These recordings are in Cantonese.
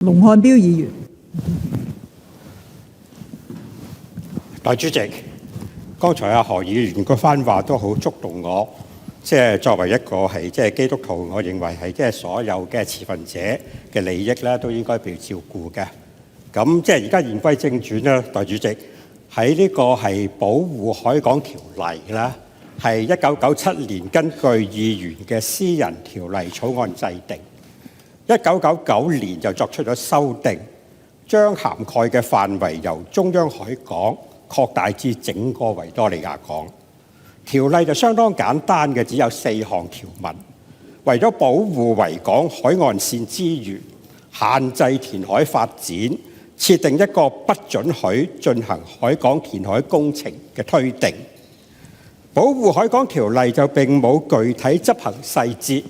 龍漢標議員。代理主席，剛才何議員嗰番話都好觸動我。作為一個基督徒，我認為係所有嘅持份者嘅利益咧都應該被照顧嘅。咁而家言歸正傳啦，代理主席，喺呢個係保護海港條例啦，係1997年根據議員嘅私人條例草案制定，1999年就作出咗修訂，將涵蓋嘅範圍由中央海港擴大至整個維多利亞港。條例就相當簡單嘅，只有4項條文，為咗保護維港海岸線資源，限制填海發展，設定一個不准許進行海港填海工程嘅推定。保護海港條例就並冇具體執行細節，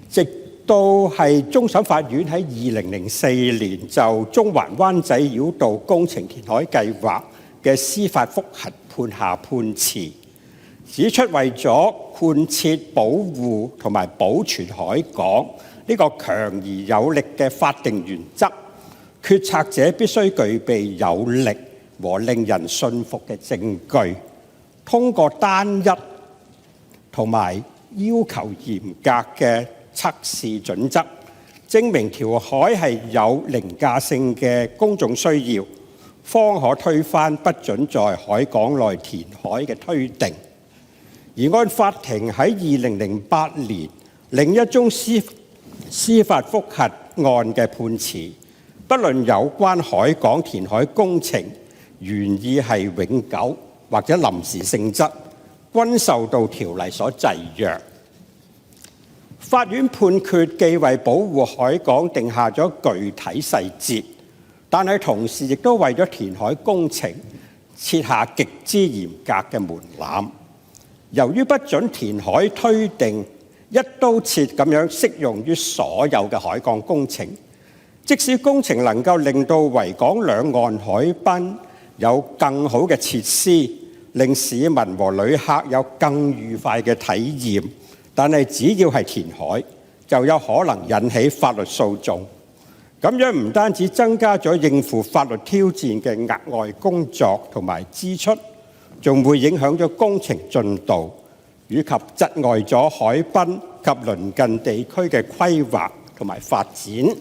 直到係終審法院喺2004年就中環灣仔繞道工程填海計劃嘅司法覆核判下判詞，指出為咗貫徹保護同埋保存海港呢個強而有力嘅法定原則，決策者必須具備有力和令人信服嘅證據，通過單一同埋要求嚴格嘅測試準則，證明條海係有凌駕性嘅公眾需要，方可推翻不准在海港內填海嘅推定。而按法庭喺2008年另一宗司法覆核案嘅判詞，不論有關海港填海工程原意係永久或者臨時性質，均受到條例所制約。法院判決既為保護海港定下咗具體細節，但係同時亦都為咗填海工程設下極之嚴格嘅門檻。由於不准填海推定一刀切咁樣適用於所有嘅海港工程，即使工程能夠令到維港兩岸海濱有更好嘅設施，令市民和旅客有更愉快嘅體驗，但係只要係填海，就有可能引起法律訴訟。咁樣唔單止增加咗應付法律挑戰嘅額外工作同埋支出，仲會影響咗工程進度，以及窒礙咗海濱及鄰近地區嘅規劃同埋發展。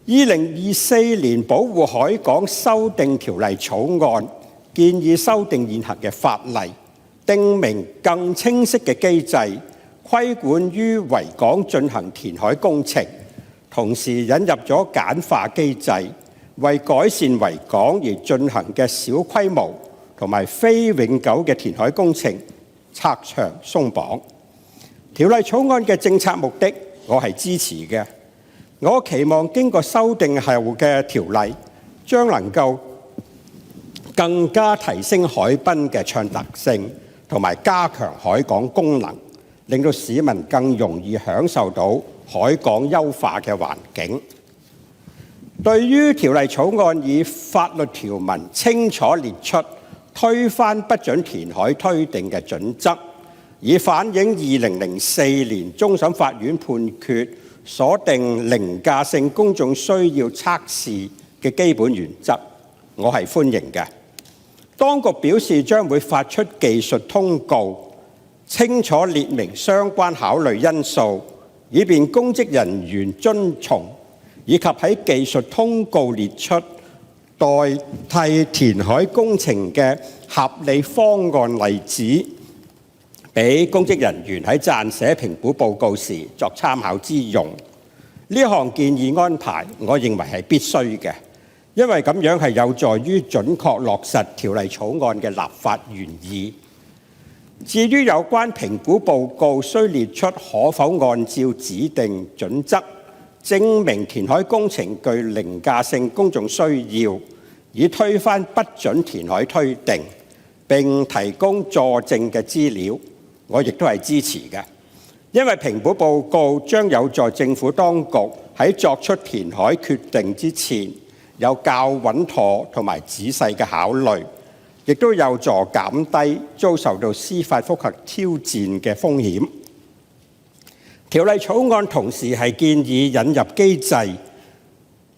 2024年保護海港修訂條例草案建議修訂現行嘅法例，訂明更清晰嘅機制，規管於維港進行填海工程，同時引入咗簡化機制，為改善維港而進行嘅小規模同埋非永久嘅填海工程拆牆鬆綁。條例草案嘅政策目的，我係支持嘅。我期望經過修訂後嘅條例，將能夠更加提升海濱嘅暢達性，同埋加強海港功能，令到市民更容易享受到海港優化嘅環境。對於條例草案以法律條文清楚列出推翻不准填海推定嘅準則，以反映2004年終審法院判決鎖定凌駕性公眾需要測試嘅基本原則，我係歡迎嘅。當局表示將會發出技術通告，清楚列明相關考慮因素，以便公職人員遵從，以及喺技術通告列出代替填海工程嘅合理方案例子，俾公職人員喺撰寫評估報告時作參考之用。呢項建議安排，我認為係必須嘅，因為咁樣係有助於準確落實條例草案嘅立法原意。至於有關評估報告須列出可否按照指定準則證明填海工程具凌駕性公眾需要，以推翻不准填海推定，並提供助證嘅資料，我亦都係支持嘅。因為評估報告將有助政府當局喺作出填海決定之前，有較穩妥同埋仔細嘅考慮，亦都有助減低遭受到司法覆核挑戰嘅風險。條例草案同時係建議引入機制，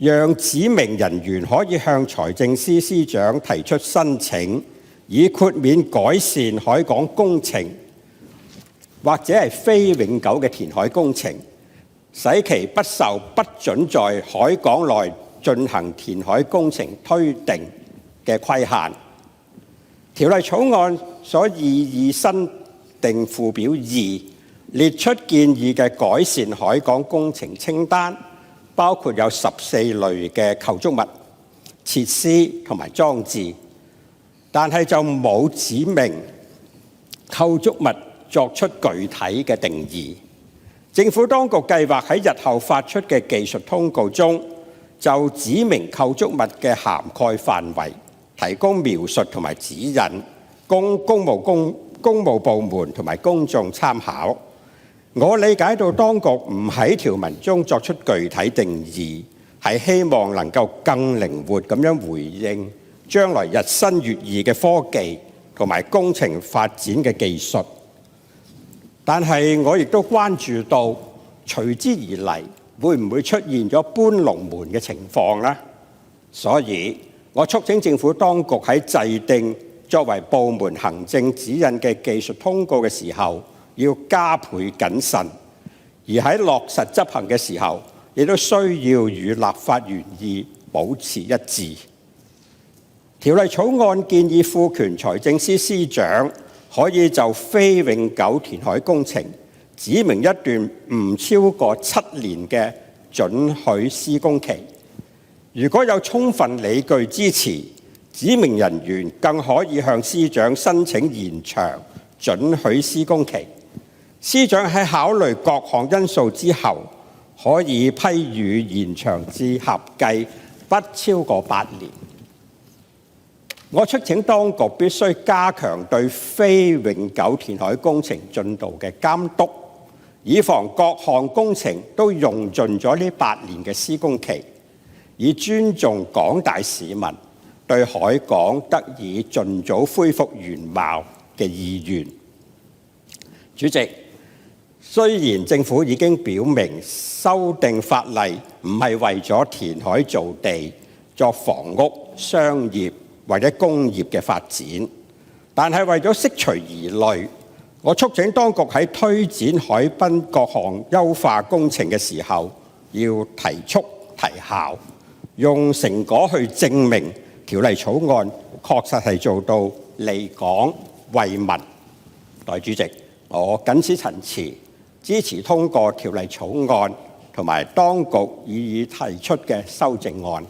讓指明人員可以向財政司司長提出申請，以豁免改善海港工程或者係非永久嘅填海工程，使其不受不准在海港內進行填海工程推定嘅規限。條例草案所擬議新訂附表2列出建議嘅改善海港工程清單，包括有14類嘅構築物、設施同埋裝置，但係就冇指明構築物作出具體嘅定義。政府當局計劃喺日後發出嘅技術通告中，就指明構築物嘅涵蓋範圍提供描述同埋指引，供公務部門同埋公眾參考。我理解到當局唔喺條文中作出具體定義，係希望能夠更靈活咁樣回應將來日新月異嘅科技同埋工程發展嘅技術。但係我亦都關注到隨之而嚟會唔會出現咗搬龍門嘅情況呢？所以我促請政府當局喺制定作為部門行政指引嘅技術通告嘅時候，要加倍謹慎，而喺落實執行嘅時候，亦都需要與立法原意保持一致。條例草案建議賦權財政司司長可以就非永久填海工程指明一段唔超過7年嘅准許施工期。如果有充分理據支持，指明人員更可以向司長申請延長准許施工期。司長喺考慮各項因素之後，可以批予延長至合計不超過8年。我促請當局必須加強對非永久填海工程進度嘅監督，以防各項工程都用盡咗呢8年嘅施工期，以尊重廣大市民對海港得以盡早恢復原貌嘅意願。主席，雖然政府已經表明修訂法例唔係為咗填海造地作房屋、商業或者工業嘅發展，但係為咗釋除疑慮，我促請當局喺推展海濱各項優化工程嘅時候，要提速提效，用成果去證明條例草案確實係做到利港惠民。代理主席，我謹此陳辭，支持通過條例草案同埋當局擬議提出嘅修正案。